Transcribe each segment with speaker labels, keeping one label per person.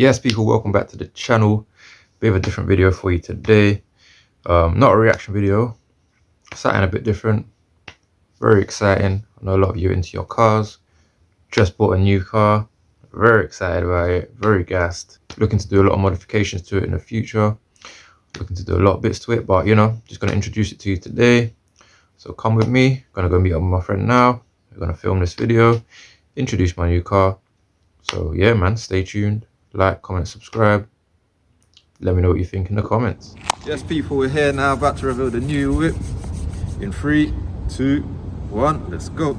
Speaker 1: Yes, people, welcome back to the channel. Bit of a different video for you today. Not a reaction video, something a bit different. Very exciting. I know a lot of you are into your cars. Just bought a new car. Very excited about it. Very gassed. Looking to do a lot of modifications to it in the future. Looking to do a lot of bits to it, but just going to introduce it to you today. So come with me. Gonna go meet up with my friend now. We're gonna film this video, introduce my new car. So yeah, man, stay tuned. Like, comment, subscribe. Let me know what you think in the comments. Yes, people, we're here now, about to reveal the new whip. In 3, 2, 1, let's go.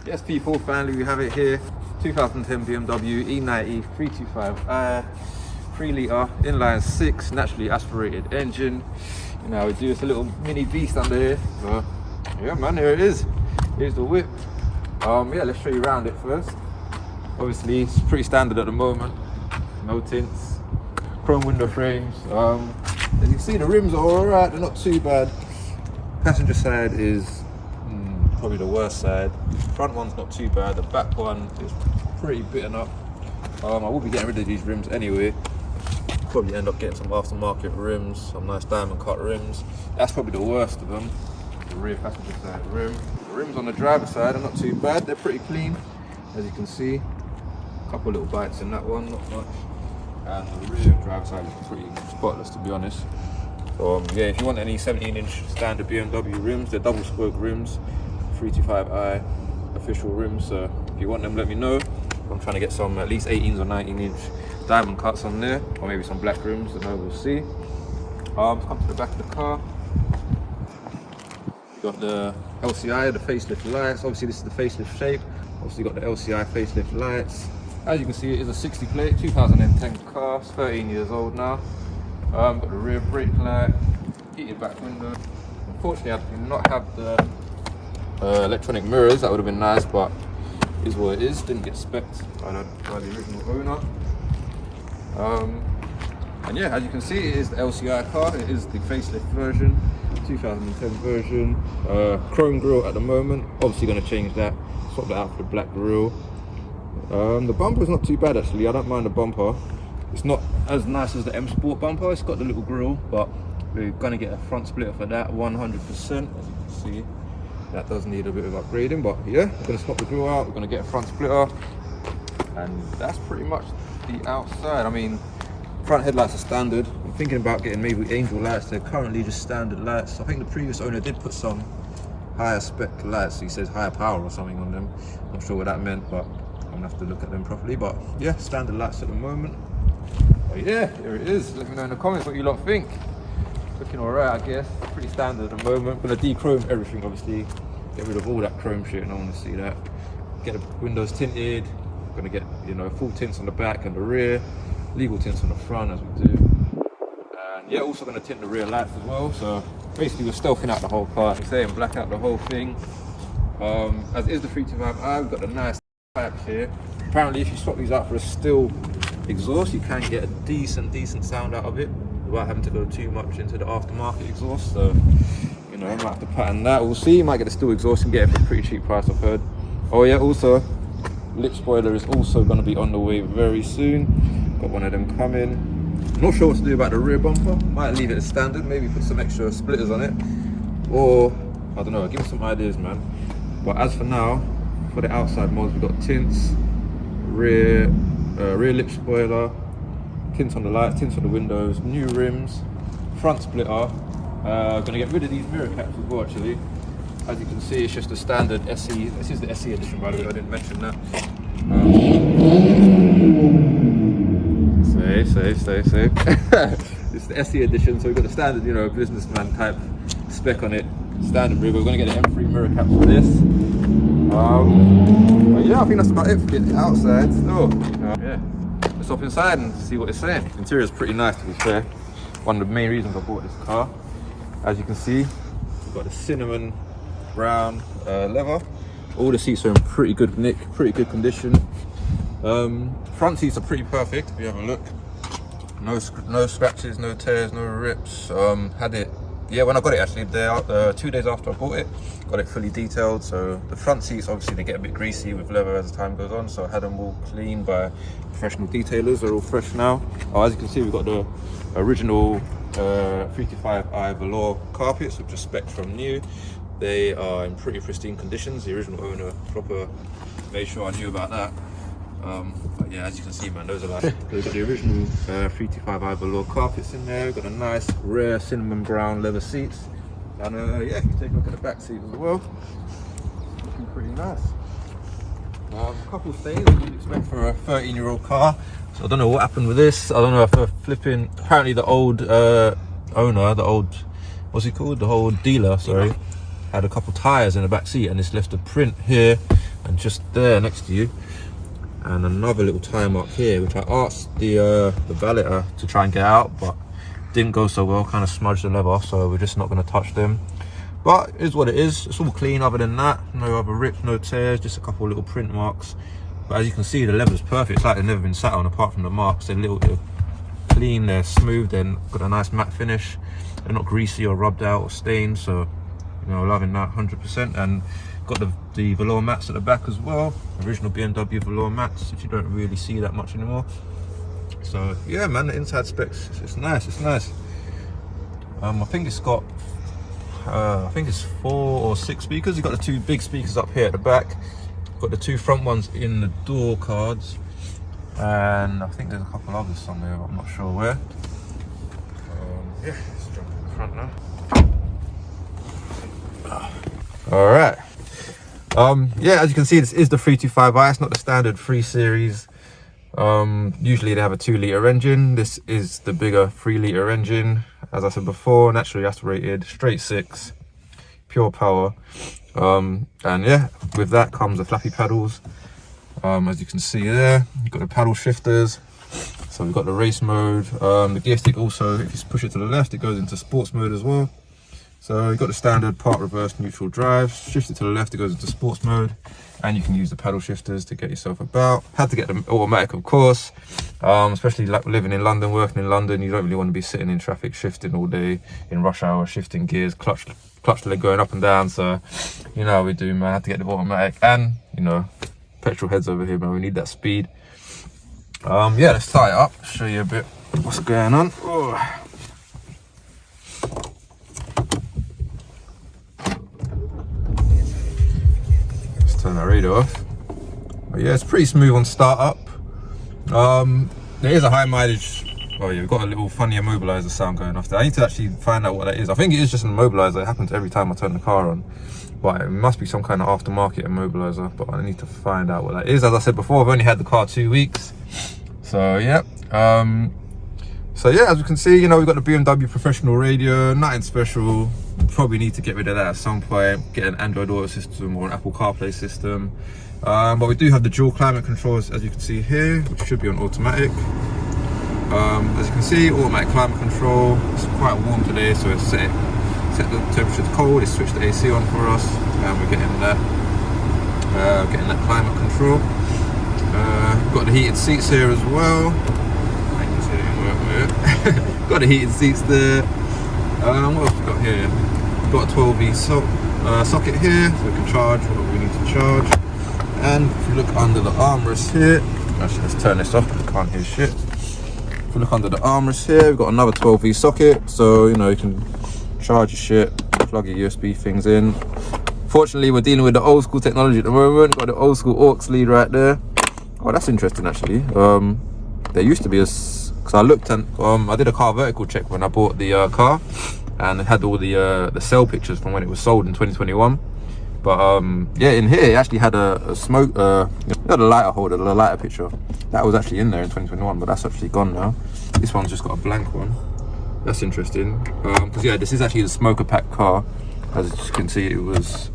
Speaker 1: Yes, people, finally we have it here. 2010 BMW E90 325i, 3 litre, inline 6, naturally aspirated engine. We do this a little mini beast under here. So yeah, man, here it is. Here's the whip. Yeah, let's show you around it first. Obviously, it's pretty standard at the moment. No tints, chrome window frames. As you can see, the rims are alright, they're not too bad. Passenger side is probably the worst side. Front one's not too bad. The back one is pretty bitten up. I will be getting rid of these rims anyway. Probably end up getting some aftermarket rims, some nice diamond cut rims. That's probably the worst of them. The rear passenger side rim. The rims on the driver's side are not too bad. They're pretty clean, as you can see. A couple little bites in that one, not much. And the rear driver's side is pretty spotless, to be honest. So yeah, if you want any 17-inch standard BMW rims, they're double spoke rims. 325i official rims, so if you want them, let me know. I'm trying to get some at least 18s or 19-inch diamond cuts on there, or maybe some black rims, I don't know, we'll see. Come to the back of the car. Got the LCI, the facelift lights. Obviously this is the facelift shape. Obviously got the LCI facelift lights. As you can see, it is a 60 plate, 2010 car, it's 13 years old now. Got the rear brake light, heated back window. Unfortunately, I do not have the electronic mirrors. That would have been nice, but is what it is. Didn't get specced by the original owner. And yeah, as you can see, it is the LCI car. It is the facelift version, 2010 version. Chrome grille at the moment. Obviously going to change that. Swap that out for the black grille. The bumper is not too bad actually. I don't mind the bumper. It's not as nice as the M Sport bumper. It's got the little grille, but we're going to get a front splitter for that 100%. As you can see, that does need a bit of upgrading, but yeah, we're going to swap the grille out. We're going to get a front splitter, and that's pretty much the outside. I mean, front headlights are standard. I'm thinking about getting maybe angel lights. They're currently just standard lights. I think the previous owner did put some higher spec lights. He says higher power or something on them. Not sure what that meant, but I'm gonna have to look at them properly. But yeah, standard lights at the moment. But yeah, there it is. Let me know in the comments what you lot think. Looking alright, I guess. Pretty standard at the moment. Gonna de-chrome everything, obviously. Get rid of all that chrome shit, and I want to see that. Get the windows tinted, Gonna get, you know, full tints on the back and the rear, legal tints on the front as we do. And yeah, also gonna tint the rear lights as well. So basically we're stealthing out the whole car, saying black out the whole thing. As is the 325i, we've got the nice pipes here. Apparently if you swap these out for a still exhaust, you can get a decent sound out of it without having to go too much into the aftermarket exhaust. So, you know, I might have to pattern that. We'll see. You might get a still exhaust and get it for a pretty cheap price, I've heard. Oh yeah, also, lip spoiler is also going to be on the way very soon. Got one of them coming. Not sure what to do about the rear bumper. Might leave it as standard, maybe put some extra splitters on it. Or, I don't know, give me some ideas, man. But as for now, for the outside mods, we've got tints, rear lip spoiler, tints on the lights, tints on the windows, new rims, front splitter. Gonna get rid of these mirror caps as well, actually. As you can see, it's just a standard SE. This is the SE edition, by the way, I didn't mention that. Safe. It's the SE edition, so we've got the standard, you know, businessman type spec on it. Standard rig. We're gonna get the M3 mirror caps for this. But yeah, I think that's about it for getting the outside. So, yeah, let's hop inside and see what it's saying. The interior is pretty nice, to be fair. One of the main reasons I bought this car. As you can see, we've got the cinnamon brown leather. All the seats are in pretty good nick, pretty good condition. Front seats are pretty perfect if you have a look. No scratches, no tears, no rips. Had it, yeah, when I got it actually, 2 days after I bought it, got it fully detailed. So the front seats, obviously they get a bit greasy with leather as the time goes on, so I had them all cleaned by professional detailers. They're all fresh now. As you can see, we've got the original 325i velour carpets, which are spec from new. They are in pretty pristine conditions. The original owner proper made sure I knew about that. But yeah, as you can see, man, those are like, we've got the original 325i velour carpets in there. We've got a nice rare cinnamon brown leather seats. And yeah, if you take a look at the back seat as well, looking pretty nice. A couple of things that you'd expect for a 13-year-old car. So I don't know what happened with this. I don't know if flipping, apparently the old owner, the old, what's he called? The old dealer, sorry, had a couple tires in the back seat, and it's left a print here and just there next to you. And another little tire mark here, which I asked the valeter to try and get out, but didn't go so well, kind of smudged the leather, so we're just not going to touch them. But it is what it is. It's all clean other than that. No other rips, no tears, just a couple of little print marks. But as you can see, the leather's perfect. It's like they've never been sat on apart from the marks. They're they're clean, they're smooth, they've got a nice matte finish. They're not greasy or rubbed out or stained, so, you know, loving that 100%. And got the velour mats at the back as well. Original BMW velour mats, which you don't really see that much anymore. So yeah, man, the inside specs, it's nice, it's nice. I think it's got, I think it's 4 or 6 speakers. You've got the 2 big speakers up here at the back. Got the 2 front ones in the door cards. And I think there's a couple others somewhere, but I'm not sure where. Yeah, let's jump in the front now. All right. Yeah, as you can see, this is the 325i. It's not the standard 3 Series. Usually they have a 2-litre engine. This is the bigger 3-litre engine. As I said before, naturally aspirated, straight 6, pure power. And yeah, with that comes the flappy paddles. As you can see there, you've got the paddle shifters. So we've got the race mode. The gear stick also, if you push it to the left, it goes into sports mode as well. So you've got the standard park, reverse, neutral drive. Shift it to the left, it goes into sports mode. And you can use the paddle shifters to get yourself about. Had to get them automatic, of course. Especially like living in London, working in London, you don't really want to be sitting in traffic shifting all day in rush hour, shifting gears, clutch leg going up and down. So, you know how we do, man. I had to get the automatic. And, you know, petrol heads over here, man. We need that speed. Yeah, let's tie it up, show you a bit what's going on. Oh. Turn that radio off. But yeah, it's pretty smooth on startup. There is a high mileage. Oh yeah, we've got a little funny immobilizer sound going off there. I need to actually find out what that is. I think it is just an immobilizer. It happens every time I turn the car on, but it must be some kind of aftermarket immobilizer. But I need to find out what that is. As I said before, I've only had the car 2 weeks, so yeah. So yeah, as you can see, you know, we've got the BMW professional radio, nothing special. Probably need to get rid of that at some point, get an Android Auto system or an Apple CarPlay system. But we do have the dual climate controls, as you can see here, which should be on automatic. As you can see, automatic climate control. It's quite warm today, so it's set the temperature to cold. It's switched the AC on for us, and we're getting that climate control. Got the heated seats here as well. Got the heated seats there. What else we got here? We've got a 12V socket here, so we can charge what we need to charge. And if you look under the armrest here, actually let's turn this off because I can't hear shit. If you look under the armrest here, we've got another 12V socket, so you know you can charge your shit, plug your USB things in. Fortunately, we're dealing with the old school technology at the moment. Got the old school aux lead right there. Oh, that's interesting actually. There used to be because I looked and I did a car vertical check when I bought the car, and it had all the sale pictures from when it was sold in 2021. But yeah, in here it actually had a smoke, you know, the lighter holder, the lighter picture. That was actually in there in 2021, but that's actually gone now. This one's just got a blank one. That's interesting. Because yeah, this is actually the smoker pack car. As you can see, it was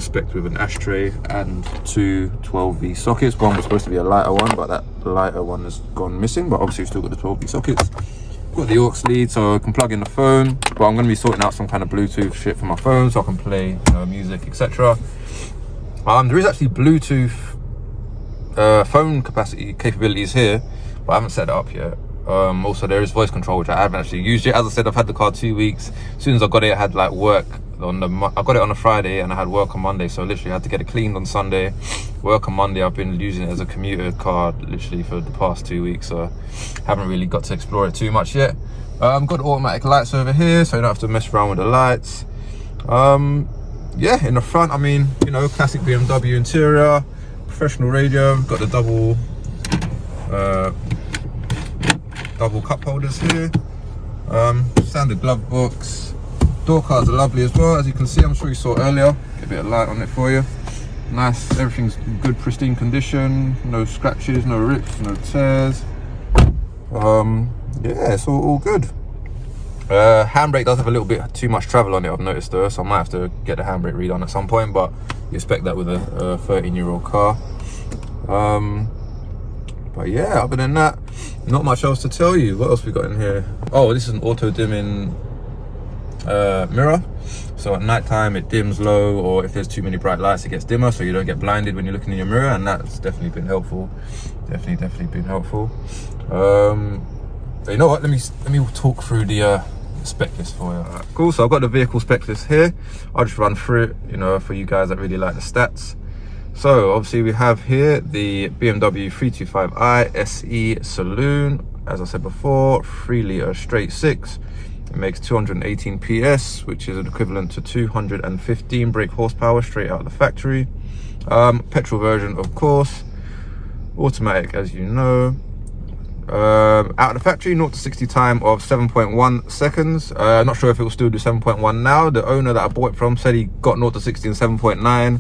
Speaker 1: spec'd with an ashtray and two 12V sockets. One was supposed to be a lighter one, but that lighter one has gone missing. But obviously we've still got the 12V sockets. Got the aux lead, so I can plug in the phone, but I'm going to be sorting out some kind of Bluetooth shit for my phone so I can play, you know, music, etc. There is actually Bluetooth phone capabilities here, but I haven't set it up yet. Also, there is voice control, which I haven't actually used yet. As I said, I've had the car 2 weeks. As soon as I got it, I had like work I got it on a Friday and I had work on Monday, so literally I had to get it cleaned on Sunday, work on Monday. I've been using it as a commuter car literally for the past 2 weeks, so haven't really got to explore it too much yet. Got automatic lights over here, so you don't have to mess around with the lights. Yeah, in the front, I mean, you know, classic BMW interior, professional radio. Got the double cup holders here, standard glove box. Door cards are lovely as well, as you can see. I'm sure you saw earlier. Get a bit of light on it for you. Nice, everything's in good pristine condition. No scratches, no rips, no tears. Yeah, it's all good. Handbrake does have a little bit too much travel on it, I've noticed though, so I might have to get the handbrake redone at some point, but you expect that with a 13-year-old car. But yeah, other than that, not much else to tell you. What else we got in here? Oh, this is an auto dimming mirror, so at night time it dims low, or if there's too many bright lights it gets dimmer, so you don't get blinded when you're looking in your mirror, and that's definitely been helpful. Definitely been helpful. But you know what, let me talk through the spec list for you. Right, cool, so I've got the vehicle spec list here. I'll just run through it, you know, for you guys that really like the stats. So obviously we have here the BMW 325i SE Saloon, as I said before, 3 litre straight 6. It makes 218 PS, which is an equivalent to 215 brake horsepower straight out of the factory. Petrol version, of course. Automatic, as you know. Out of the factory, 0 to 60 time of 7.1 seconds. Not sure if it will still do 7.1 now. The owner that I bought it from said he got 0 to 60 in 7.9.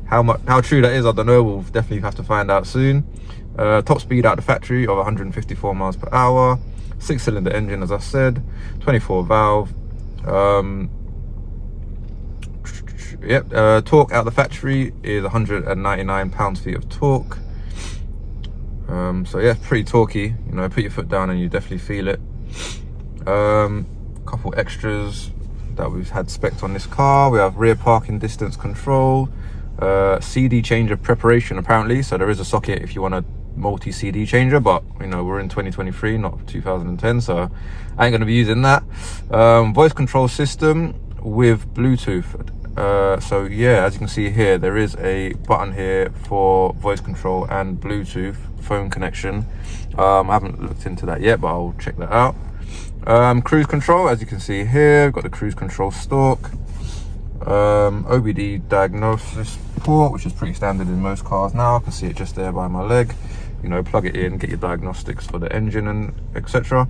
Speaker 1: How true that is, I don't know. We'll definitely have to find out soon. Top speed out of the factory of 154 miles per hour. 6-cylinder engine, as I said, 24 valve. Torque out the factory is 199 pounds-feet of torque. So yeah, pretty torquey. You know, put your foot down and you definitely feel it. Couple extras that we've had spec'd on this car. We have rear parking distance control, CD changer preparation apparently. So there is a socket if you want a multi CD changer, but you know, we're in 2023, not 2010, so I ain't gonna be using that. Voice control system with Bluetooth. So yeah, as you can see here, there is a button here for voice control and Bluetooth phone connection. I haven't looked into that yet, but I'll check that out. Cruise control, as you can see here, we've got the cruise control stalk. OBD diagnosis port, which is pretty standard in most cars now. I can see it just there by my leg. You know, plug it in, get your diagnostics for the engine and etc.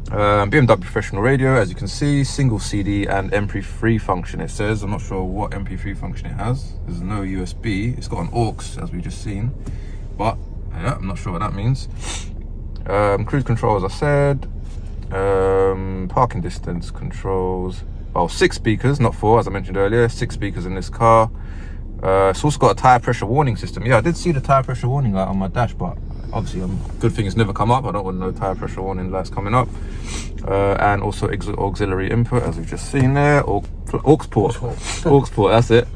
Speaker 1: BMW professional radio, as you can see, single CD and MP3 function it says. I'm not sure what MP3 function it has. There's no USB. It's got an aux, as we just seen, but yeah, I'm not sure what that means. Cruise control, as I said. Parking distance controls. Oh, 6 speakers, not 4, as I mentioned earlier. 6 speakers in this car. It's also got a tire pressure warning system. Yeah, I did see the tire pressure warning light on my dash, but obviously good thing it's never come up. I don't want no tire pressure warning lights coming up. And also auxiliary input, as we've just seen there. Aux port. Aux port, that's it.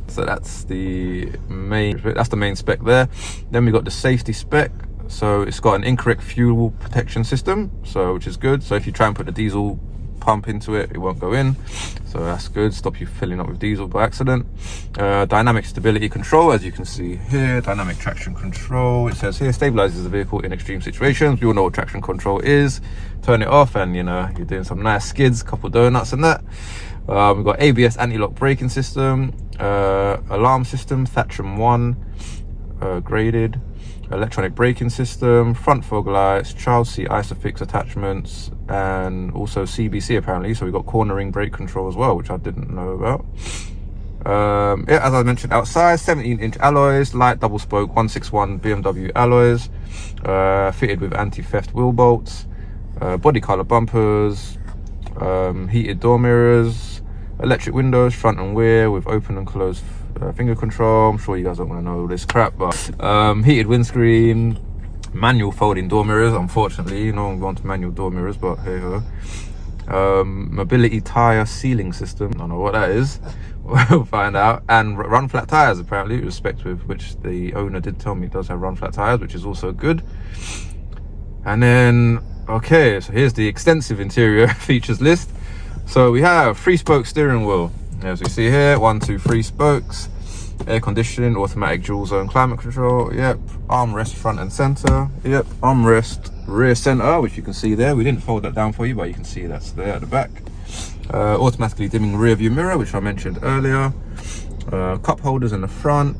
Speaker 1: So that's the main spec there. Then we got the safety spec. So it's got an incorrect fuel protection system, so which is good. So if you try and put the diesel pump into it, it won't go in, so that's good. Stop you filling up with diesel by accident. Dynamic stability control, as you can see here. Dynamic traction control, it says here, stabilizes the vehicle in extreme situations. We all know what traction control is. Turn it off and, you know, you're doing some nice skids, couple donuts and that. We've got ABS anti-lock braking system, alarm system, Thatcham 1, graded. Electronic braking system, front fog lights, child seat isofix attachments, and also CBC apparently. So we've got cornering brake control as well, which I didn't know about. Yeah, as I mentioned, outside 17-inch alloys, light double spoke 161 BMW alloys, fitted with anti-theft wheel bolts, body color bumpers, heated door mirrors, electric windows front and rear with open and closed finger control. I'm sure you guys don't want to know all this crap, but heated windscreen, manual folding door mirrors. Unfortunately, no one wants manual door mirrors, but hey ho. Mobility tire sealing system, I don't know what that is. We'll find out. And run flat tires apparently, respect with which the owner did tell me does have run flat tires, which is also good. And then okay, so here's the extensive interior features list. So we have 3-spoke steering wheel, as we see here, 1, 2, 3 spokes, air conditioning, automatic dual zone climate control, yep, armrest front and center, yep, armrest rear center, which you can see there. We didn't fold that down for you, but you can see that's there at the back. Automatically dimming rear view mirror, which I mentioned earlier. Cup holders in the front,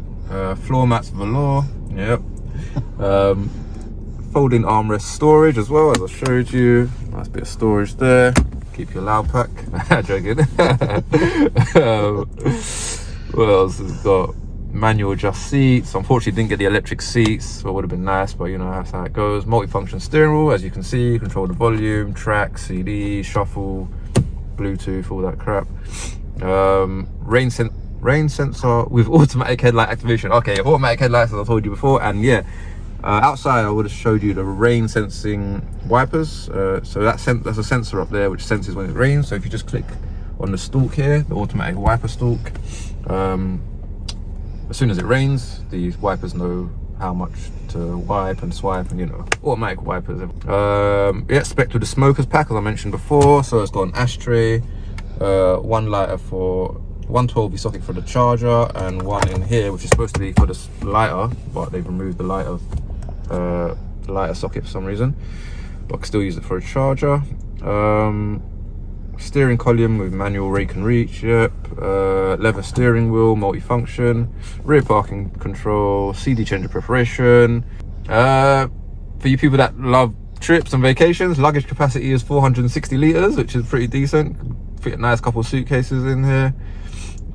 Speaker 1: floor mats velour, yep. Folding armrest storage as well, as I showed you. Nice bit of storage there. Keep your loud pack. Joking. What else has it got? Manual adjust seats. Unfortunately didn't get the electric seats, so it would have been nice, but you know that's how it goes. Multifunction steering wheel, as you can see, control the volume, track, CD, shuffle, Bluetooth, all that crap. Rain sensor with automatic headlight activation. Okay, automatic headlights, as I told you before. And yeah, outside I would have showed you the rain sensing wipers. So that's a sensor up there which senses when it rains. So if you just click on the stalk here, the automatic wiper stalk, as soon as it rains, these wipers know how much to wipe and swipe, and you know, automatic wipers. Yeah, spec with the smokers pack, as I mentioned before. So it's got an ashtray, 1 lighter for 112V socket for the charger, and one in here which is supposed to be for the lighter, but they've removed the lighter socket for some reason, but I can still use it for a charger. Steering column with manual rake and reach, yep. Leather steering wheel, multifunction, rear parking control, CD changer preparation. For you people that love trips and vacations, luggage capacity is 460 litres, which is pretty decent. Fit a nice couple of suitcases in here.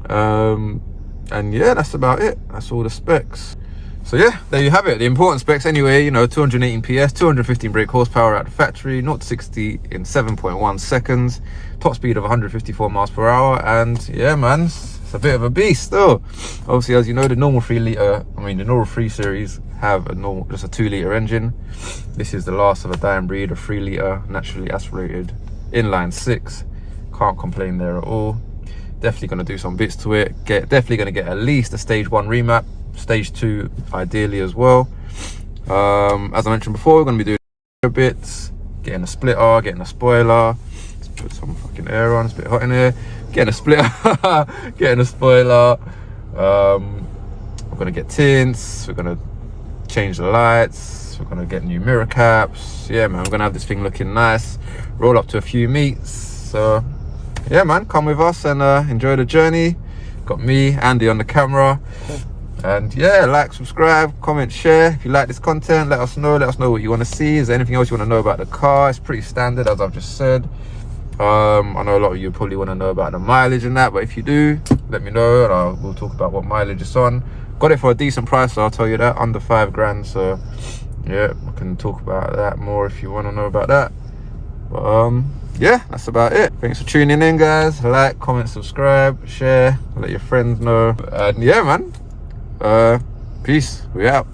Speaker 1: And yeah, that's about it. That's all the specs. So yeah, there you have it, the important specs anyway. You know, 218 PS, 215 brake horsepower at the factory, 0 to 60 in 7.1 seconds, top speed of 154 miles per hour, and yeah man, it's a bit of a beast still. Obviously, as you know, the normal 3 series have just a 2-litre engine. This is the last of a dying breed, a 3-litre naturally aspirated inline 6. Can't complain there at all. Definitely going to do some bits to it. Definitely going to get at least a stage 1 remap, stage 2 ideally as well. As I mentioned before, we're going to be doing bits, getting a splitter, getting a spoiler. Let's put some fucking air on, it's a bit hot in here. Getting a splitter, getting a spoiler. We're going to get tints, we're going to change the lights, we're going to get new mirror caps. Yeah man, we're going to have this thing looking nice, roll up to a few meets. So yeah man, come with us and enjoy the journey. Got me, Andy on the camera. And yeah, like, subscribe, comment, share. If you like this content, let us know what you want to see. Is there anything else you want to know about the car? It's pretty standard, as I've just said. I know a lot of you probably want to know about the mileage and that, but if you do, let me know and we'll talk about what mileage it's on. Got it for a decent price, so I'll tell you that, under 5 grand. So yeah, I can talk about that more if you want to know about that. But yeah, that's about it. Thanks for tuning in, guys. Like, comment, subscribe, share, let your friends know. And yeah, man, peace. We out.